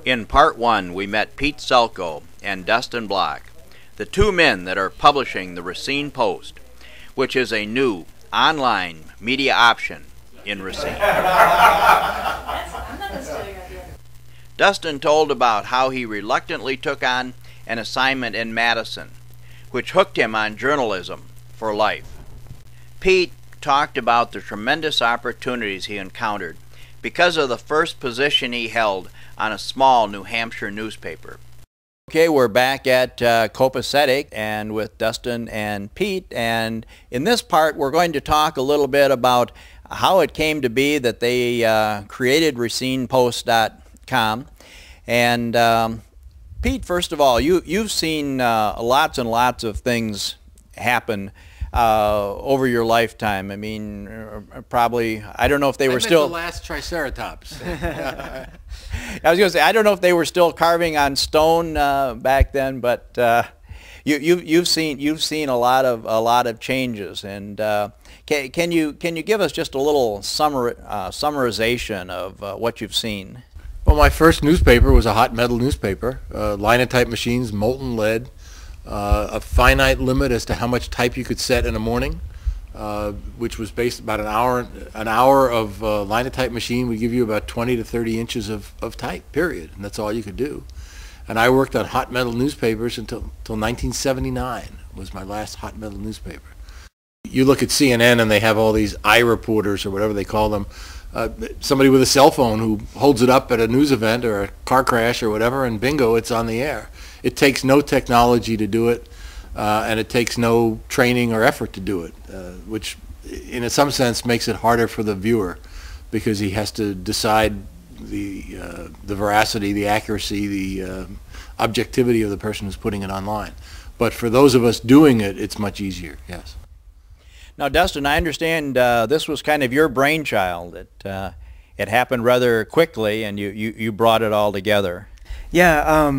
In part one, we met Pete Selkowe and Dustin Block, the two men that are publishing the Racine Post, which is a new online media option in Racine. Dustin told about how he reluctantly took on an assignment in Madison, which hooked him on journalism for life. Pete talked about the tremendous opportunities he encountered because of the first position he held on a small New Hampshire newspaper. Okay, we're back at Copacetic and with Dustin and Pete, and in this part we're going to talk a little bit about how it came to be that they created RacinePost.com. And Pete, first of all, you've seen lots and lots of things happen over your lifetime. I mean, probably, I don't know if they were still... the last Triceratops. I was going to say, I don't know if they were still carving on stone back then, but you've seen a lot of changes. And can you give us just a little summarization of what you've seen? Well, my first newspaper was a hot metal newspaper, linotype machines, molten lead, a finite limit as to how much type you could set in a morning, which was based about an hour of linotype machine would give you about 20 to 30 inches of type, period, and that's all you could do. And I worked on hot metal newspapers until 1979 was my last hot metal newspaper. You look at CNN and they have all these eye reporters or whatever they call them, somebody with a cell phone who holds it up at a news event or a car crash or whatever, and bingo, it's on the air. It takes no technology to do it, and it takes no training or effort to do it, which in some sense makes it harder for the viewer because he has to decide the veracity, the accuracy, the objectivity of the person who's putting it online. But for those of us doing it, it's much easier, yes. Now, Dustin, I understand this was kind of your brainchild. It happened rather quickly, and you brought it all together. Yeah.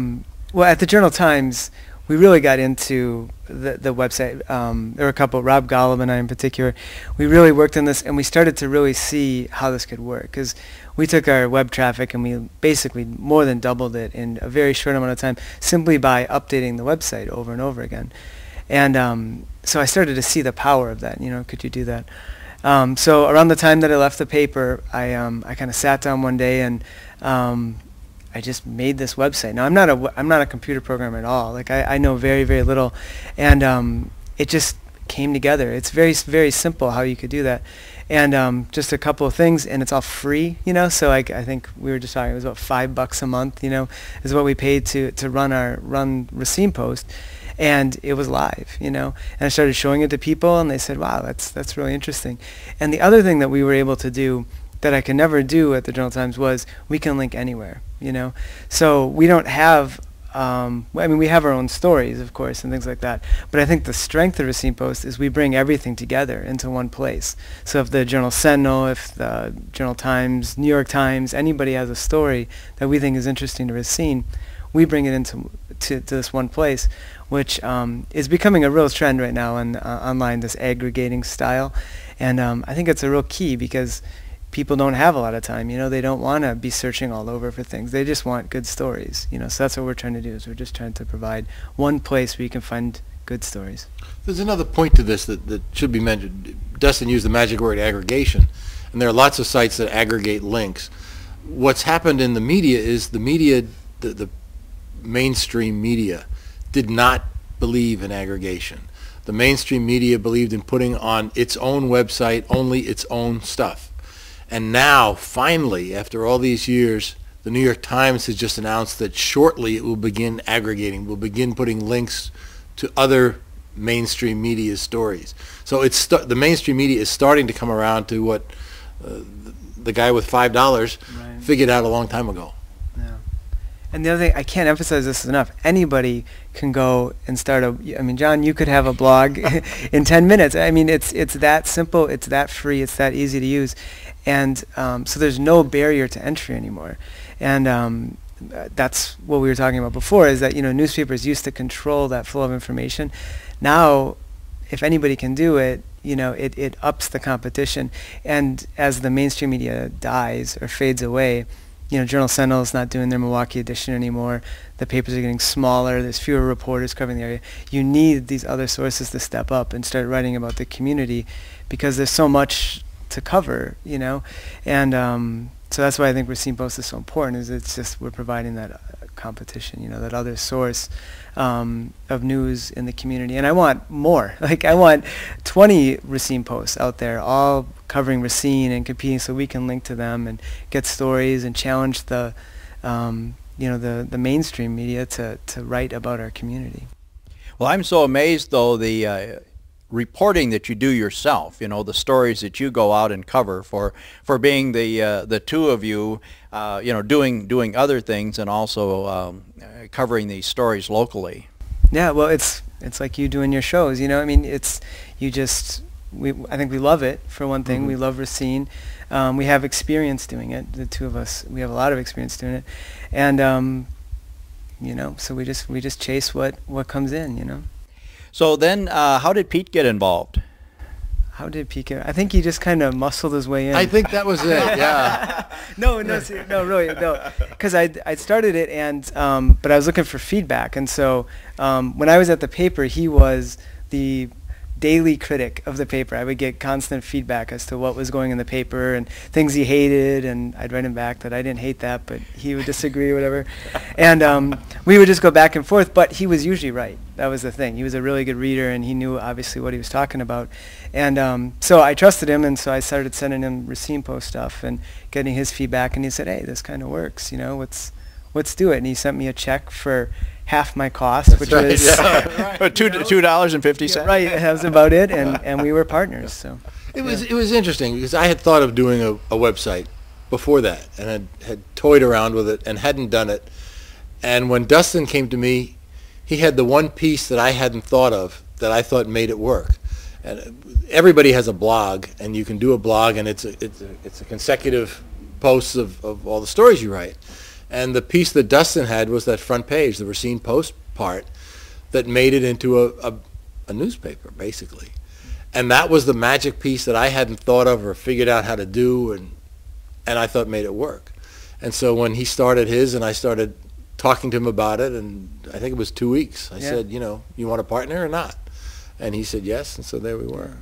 Well, at the Journal-Times, we really got into the website. There were a couple, Rob Golub and I in particular. We really worked on this, and we started to really see how this could work. Because we took our web traffic and we basically more than doubled it in a very short amount of time simply by updating the website over and over again. And so I started to see the power of that. You know, could you do that? So around the time that I left the paper, I kind of sat down one day and I just made this website. Now I'm not a computer programmer at all. Like I know very, very little, and it just came together. It's very, very simple how you could do that, and just a couple of things, and it's all free. You know, so I think we were just talking. It was about $5 a month. You know, is what we paid to run Racine Post. And it was live, you know, and I started showing it to people, and they said, "Wow, that's really interesting." And the other thing that we were able to do that I could never do at the Journal-Times was we can link anywhere, you know. So we don't have, I mean, we have our own stories, of course, and things like that. But I think the strength of Racine Post is we bring everything together into one place. So if the Journal-Sentinel, if the Journal-Times, New York Times, anybody has a story that we think is interesting to Racine, we bring it into this one place, which is becoming a real trend right now online, this aggregating style. And I think it's a real key because people don't have a lot of time. You know, they don't want to be searching all over for things. They just want good stories. You know, so that's what we're trying to do, is we're just trying to provide one place where you can find good stories. There's another point to this that should be mentioned. Dustin used the magic word aggregation, and there are lots of sites that aggregate links. What's happened in the media is the mainstream media did not believe in aggregation. The mainstream media believed in putting on its own website only its own stuff. And now, finally, after all these years, the New York Times has just announced that shortly it will begin aggregating, will begin putting links to other mainstream media stories. So the mainstream media is starting to come around to what the guy with $5 figured out a long time ago. And the other thing, I can't emphasize this enough, anybody can go and start I mean, John, you could have a blog in 10 minutes. I mean, it's that simple, it's that free, it's that easy to use. And so there's no barrier to entry anymore. And that's what we were talking about before, is that, you know, newspapers used to control that flow of information. Now, if anybody can do it, you know, it ups the competition. And as the mainstream media dies or fades away, Journal Sentinel is not doing their Milwaukee edition anymore. The papers are getting smaller. There's fewer reporters covering the area. You need these other sources to step up and start writing about the community, because there's so much to cover, and so that's why I think Racine Post is so important. Is it's just we're providing that competition, that other source of news in the community. And I want more. Like, I want 20 Racine Posts out there, all covering Racine and competing, so we can link to them and get stories and challenge the the mainstream media to write about our community. Well, I'm so amazed, though, the reporting that you do yourself, the stories that you go out and cover for being the two of you, doing other things and also covering these stories locally. Yeah, well, it's like you doing your shows, I mean, it's, I think we love it, for one thing. We love Racine. We have experience doing it, the two of us. We have a lot of experience doing it. And, so we just chase what comes in, So then, how did Pete get involved? How did Pete get? I think he just kind of muscled his way in. I think that was it. Yeah. No, really, no. Because I started it, and but I was looking for feedback, and so when I was at the paper, he was the daily critic of the paper. I would get constant feedback as to what was going in the paper and things he hated, and I'd write him back that I didn't hate that, but he would disagree or whatever. And we would just go back and forth, but he was usually right. That was the thing. He was a really good reader, and he knew obviously what he was talking about. And so I trusted him, and so I started sending him Racine Post stuff and getting his feedback, and he said, hey, this kind of works, let's do it. And he sent me a check for half my cost, which was $2.50. Right, that was about it, and we were partners. So it was interesting, because I had thought of doing a website before that, and had toyed around with it and hadn't done it. And when Dustin came to me, he had the one piece that I hadn't thought of that I thought made it work. And everybody has a blog, and you can do a blog, and it's a consecutive posts of all the stories you write. And the piece that Dustin had was that front page, the Racine Post part, that made it into a newspaper, basically. And that was the magic piece that I hadn't thought of or figured out how to do, and I thought made it work. And so when he started his, and I started talking to him about it, and I think it was 2 weeks, I said, you want a partner or not? And he said yes, and so there we were.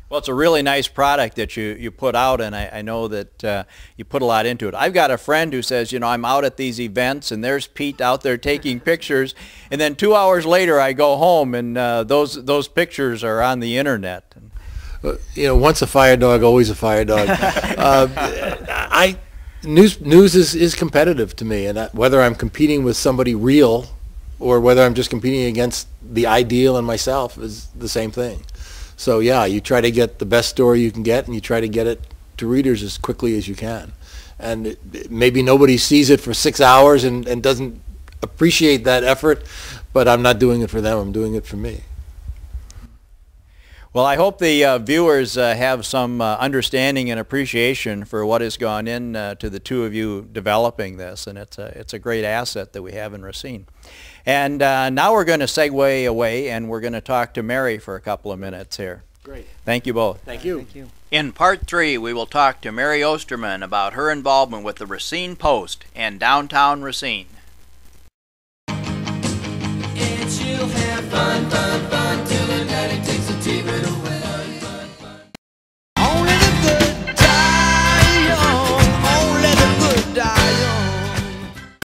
Well, it's a really nice product that you put out, and I know that you put a lot into it. I've got a friend who says, I'm out at these events, and there's Pete out there taking pictures, and then 2 hours later I go home, and those pictures are on the internet. Once a fire dog, always a fire dog. News is competitive to me, and whether I'm competing with somebody real or whether I'm just competing against the ideal and myself is the same thing. So yeah, you try to get the best story you can get, and you try to get it to readers as quickly as you can. And maybe nobody sees it for 6 hours and doesn't appreciate that effort, but I'm not doing it for them, I'm doing it for me. Well, I hope the viewers have some understanding and appreciation for what has gone in to the two of you developing this, and it's a great asset that we have in Racine. And now we're going to segue away, and we're going to talk to Mary for a couple of minutes here. Great. Thank you both. Thank you. Thank you. In Part 3, we will talk to Mary Osterman about her involvement with the Racine Post and downtown Racine. And she'll have fun, fun, fun.